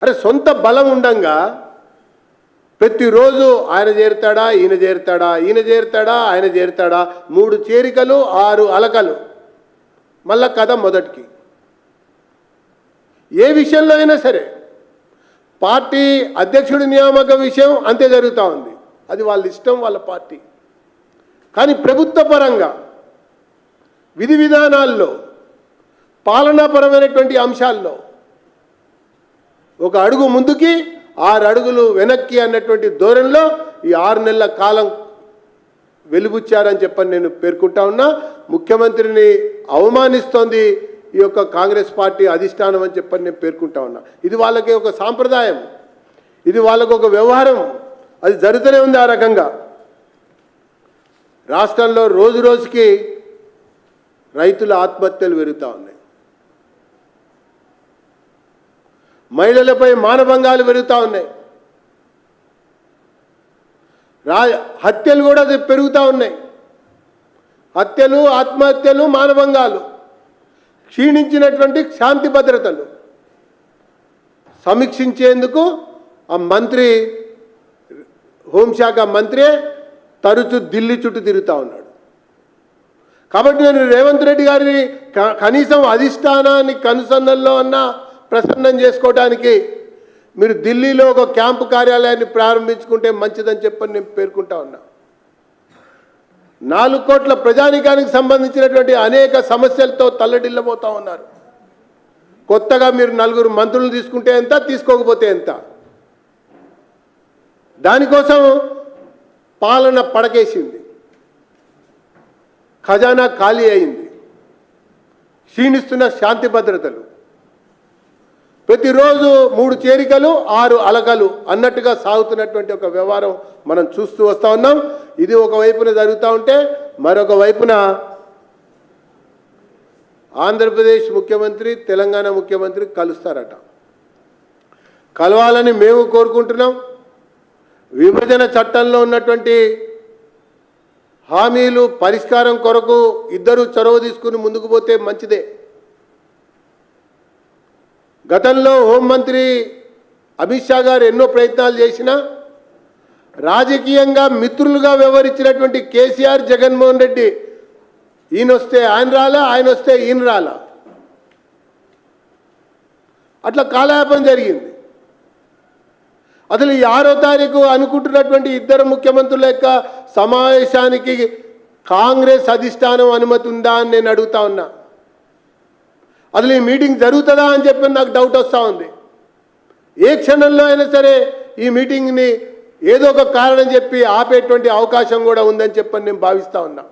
అరే సొంత బలం ఉండంగా ప్రతిరోజు ఆయన చేరుతాడా ఈయన చేరుతాడా ఈయన చేరుతాడా ఆయన చేరుతాడా 3 చేరికలు 6 అలకలు మళ్ళా కథ మొదటికి. ఏ విషయంలో అయినా సరే పార్టీ అధ్యక్షుడి నియామక విషయం అంతే జరుగుతూ ఉంది, అది వాళ్ళ ఇష్టం వాళ్ళ పార్టీ. కానీ ప్రభుత్వ పరంగా విధి విధానాల్లో పాలనాపరమైనటువంటి అంశాల్లో ఒక అడుగు ముందుకి 6 అడుగులు వెనక్కి అన్నటువంటి ధోరణిలో ఈ 6 నెలల కాలం వెలుబుచ్చారని చెప్పని నేను పేర్కొంటా ఉన్నా. ముఖ్యమంత్రిని అవమానిస్తోంది ఈ యొక్క కాంగ్రెస్ పార్టీ అధిష్టానం అని చెప్పని నేను పేర్కొంటా ఉన్నా. ఇది వాళ్ళకి ఒక సాంప్రదాయం, ఇది వాళ్ళకు ఒక వ్యవహారం, అది జరుగుతూనే ఉంది. ఆ రకంగా రాష్ట్రంలో రోజు రోజుకి రైతుల ఆత్మహత్యలు పెరుగుతూ ఉన్నాయి, మహిళలపై మానభంగాలు పెరుగుతూ ఉన్నాయి, హత్యలు కూడా పెరుగుతూ ఉన్నాయి. హత్యలు, ఆత్మహత్యలు, మానభంగాలు, క్షీణించినటువంటి శాంతి భద్రతలు సమీక్షించేందుకు ఆ మంత్రి, హోంశాఖ మంత్రి తరచూ ఢిల్లీ చుట్టూ తిరుగుతూ ఉన్నాడు. కాబట్టి నేను రేవంత్ రెడ్డి గారిని కనీసం అధిష్టానాన్ని కనుసన్నల్లో అన్నా ప్రసన్నం చేసుకోవడానికి మీరు ఢిల్లీలో ఒక క్యాంపు కార్యాలయాన్ని ప్రారంభించుకుంటే మంచిదని చెప్పని నేను పేర్కొంటా ఉన్నా. 4 కోట్ల ప్రజానీకానికి సంబంధించినటువంటి అనేక సమస్యలతో తల్లడిల్లబోతూ ఉన్నారు. కొత్తగా మీరు 4 మంత్రులు తీసుకుంటే ఎంత, తీసుకోకపోతే ఎంత? దానికోసం పాలన పడకేసింది, ఖజానా ఖాళీ అయింది, క్షీణిస్తున్న శాంతి భద్రతలు, ప్రతిరోజు 3 చేరికలు 6 అలకలు అన్నట్టుగా సాగుతున్నటువంటి ఒక వ్యవహారం మనం చూస్తూ వస్తూ ఉన్నాం. ఇది ఒక వైపున జరుగుతూ ఉంటే మరొక వైపున ఆంధ్రప్రదేశ్ ముఖ్యమంత్రి, తెలంగాణ ముఖ్యమంత్రి కలుస్తారట. కలవాలని మేము కోరుకుంటున్నాం. విభజన చట్టంలో ఉన్నటువంటి హామీలు పరిష్కారం కొరకు ఇద్దరు చొరవ తీసుకుని ముందుకు పోతే మంచిదే. గతంలో హోంమంత్రి అమిత్ షా గారు ఎన్నో ప్రయత్నాలు చేసినా రాజకీయంగా మిత్రులుగా వ్యవహరించినటువంటి కేసీఆర్, జగన్మోహన్ రెడ్డి, ఈయన వస్తే ఆయన రాలా, ఆయన వస్తే ఈయన రాలా, అట్లా కాలయాపన జరిగింది. అసలు ఈ 6వ తారీఖు అనుకుంటున్నటువంటి ఇద్దరు ముఖ్యమంత్రుల యొక్క సమావేశానికి కాంగ్రెస్ అధిష్టానం అనుమతి ఉందా అని నేను అడుగుతా ఉన్నా. అసలు ఈ మీటింగ్ జరుగుతుందా అని చెప్పి నాకు డౌట్ వస్తూ ఉంది. ఏ క్షణంలో అయినా సరే ఈ మీటింగ్ని ఏదో ఒక కారణం చెప్పి ఆపేటువంటి అవకాశం కూడా ఉందని చెప్పని నేను భావిస్తూ ఉన్నా.